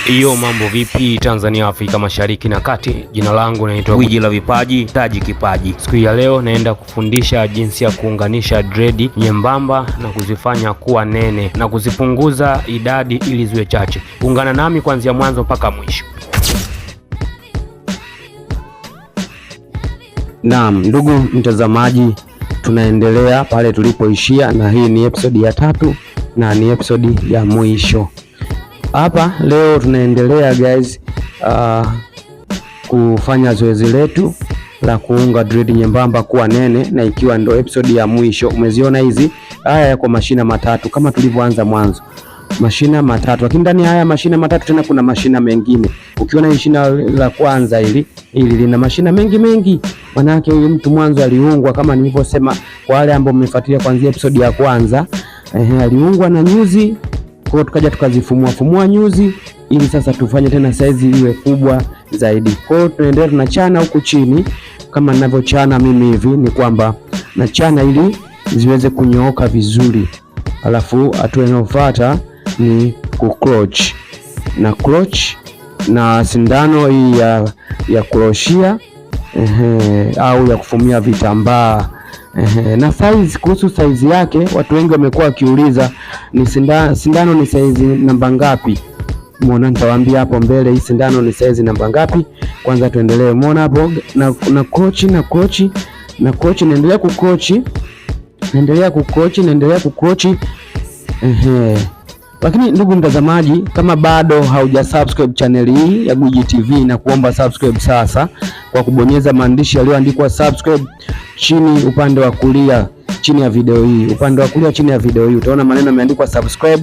Hiyo mambo vipi Tanzania, Afrika Mashariki na Kati? Jina langu naitwa Gwiji la Vipaji, Taji Kipaji. Siku ya leo naenda kufundisha jinsi ya kuunganisha dread nyembamba na kuzifanya kuwa nene na kuzipunguza idadi ili ziwe chache. Ungana nami kuanzia mwanzo mpaka mwisho. Naam, ndugu mtazamaji, tunaendelea pale tulipoishia na hii ni episode ya 3 na ni episode ya mwisho. Hapa leo tunaendelea guys, kufanya zoezi letu la kuunga dread nyembamba kuwa nene, na ikiwa ndo episode ya mwisho. Umeziona hizi haya yako mashina matatu kama tulivyoanza mwanzo, mashina matatu, lakini ndani haya mashina matatu tena kuna mashina mengine. Ukiona hii shina la kwanza hili lina mashina mengi, maana yake huyu mtu mwanzo aliungwa kama nilivyosema, kwa wale ambao mmefuatilia kuanzia episode ya kwanza, aliungwa na nyuzi. Kwa hiyo tukaja tukazifumua nyuzi ili sasa tufanye tena size iwe kubwa zaidi. Kwa hiyo tunaendelea tunachana huku chini kama ninavyochana mimi hivi, ni kwamba nachana ili ziweze kunyooka vizuri. Alafu hatua inayofuata ni kucroch na sindano hii ya kuroshia au ya kufumia vitambaa. Na size, kuhusu size yake watu wengi wamekuwa wakiuliza ni sindano ni size namba ngapi? Umeona, nitawaambia hapo mbele hii sindano ni size namba ngapi. Kwanza tuendelee. Umeona hapo na coach naendelea kucoach. Lakini ndugu mtazamaji, kama bado hauja subscribe channel hii ya Gwiji TV, na kuomba subscribe sasa kwa kubonyeza maandishi yaliyoandikwa subscribe chini upande wa kulia chini ya video hii. Upande wa kulia chini ya video hii utaona maneno yameandikwa subscribe,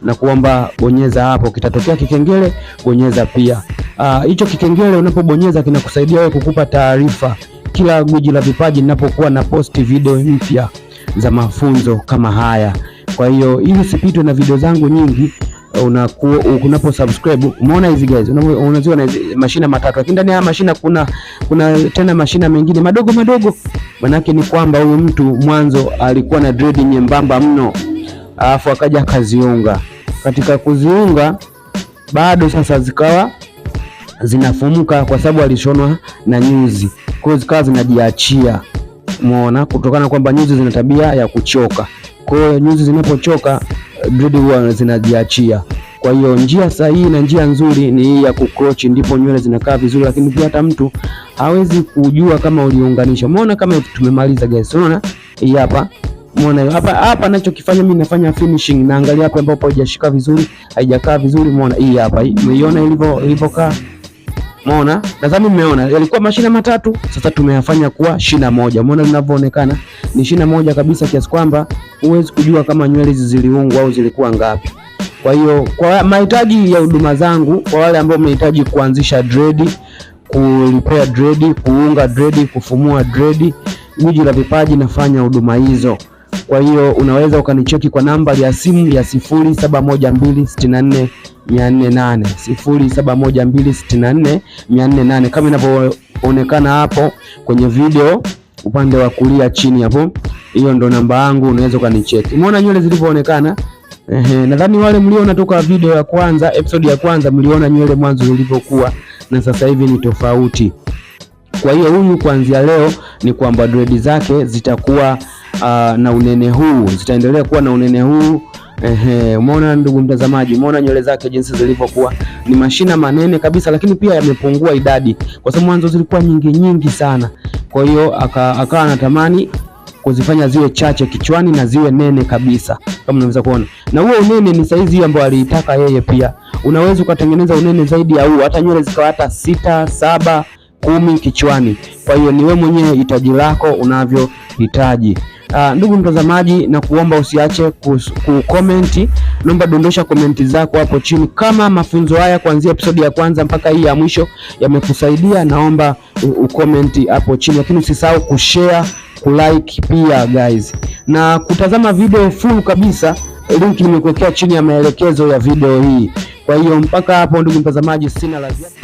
na kuomba bonyeza hapo. Kitatokea kikengele, bonyeza pia. Hicho kikengele unapobonyeza kinakusaidia wewe kukupa taarifa kila Gwiji la Vipaji ninapokuwa na post video mpya za mafunzo kama haya. Kwa hiyo ili usipitwe na video zangu nyingi, unapo subscribe. Umeona hizi guys, unaziona mashina matatu, lakini ndani ya mashina kuna tena mashina mengine madogo. Manake ni kwamba huyu mtu mwanzo alikuwa na dread nyembamba mno, alafu akaja akaziunga. Katika kuziunga bado sasa zikawa zinafumuka kwa sababu alishonwa na nyuzi, kwa hiyo zikawa zinajiachia. Umeona, kutokana kwamba nyuzi zina tabia ya kuchoka. Kwa hiyo nyuzi zinapochoka dread huwa zinajiachia. Kwa hiyo njia sahihi na njia nzuri ni hii ya kucroch, ndipo nywele zinakaa vizuri, lakini pia hata mtu hawezi kujua kama uliunganisha. Umeona kama tumemaliza guys. Unaona hii hapa, umeona hapa ninachokifanya mimi, nafanya finishing, naangalia hapa ambapo haijashika vizuri, haijakaa vizuri. Umeona hii hapa, umeiona ilivyokaa? Umeona, nadhani umeona yalikuwa mashina matatu, sasa tumeyafanya kuwa shina moja. Umeona linavyoonekana ni shina moja kabisa, kiasi kwamba huwezi kujua kama nywele hizi ziliungwa au zilikuwa ngapi. Kwa hiyo kwa mahitaji ya huduma zangu, kwa wale ambao mnahitaji kuanzisha dread, kurepair dread, kuunga dread, kufumua dread, Gwiji la Vipaji nafanya huduma hizo. Kwa hiyo unaweza ukanicheki kwa namba ya simu ya 0712644408 0712644408 kama inavyoonekana hapo kwenye video upande wa kulia chini hapo. Hiyo ndo namba yangu, unaweza ukanicheki. Umeona nywele zilivyoonekana? Nadhani wale mliona toka video ya kwanza, episode ya kwanza, mliona nywele mwanzo zilivyokuwa na sasa hivi ni tofauti. Kwa hiyo huyu kuanzia leo ni kwamba dread zake zitakuwa na unene huu, zitaendelea kuwa na unene huu. Umeona ndugu mtazamaji, umeona nywele zake jinsi zilivyokuwa, ni mashina manene kabisa, lakini pia yamepungua idadi kwa sababu mwanzo zilikuwa nyingi sana. Kwa hiyo akawa anatamani kuzifanya ziwe chache kichwani na ziwe nene kabisa kama unaweza kuona. Na huo unene ni saizi hiyo ambayo aliitaka yeye. Pia unaweza ukatengeneza unene zaidi ya huo, hata nywele zikawa hata 6, 7, 10 kichwani. Kwa hiyo ni wewe mwenyewe hitaji lako unavyohitaji. Ndugu mtazamaji, na kuomba usiache kucomment. Naomba dondosha komenti zako hapo chini kama mafunzo haya kuanzia episode ya kwanza mpaka hii ya mwisho yamekusaidia. Naomba ucomment hapo chini, lakini usisahau kushare, kulike pia guys, na kutazama video full kabisa. Link nimekuwekea chini ya maelekezo ya video hii. Kwa hiyo mpaka hapo ndugu mtazamaji, sina la ziada.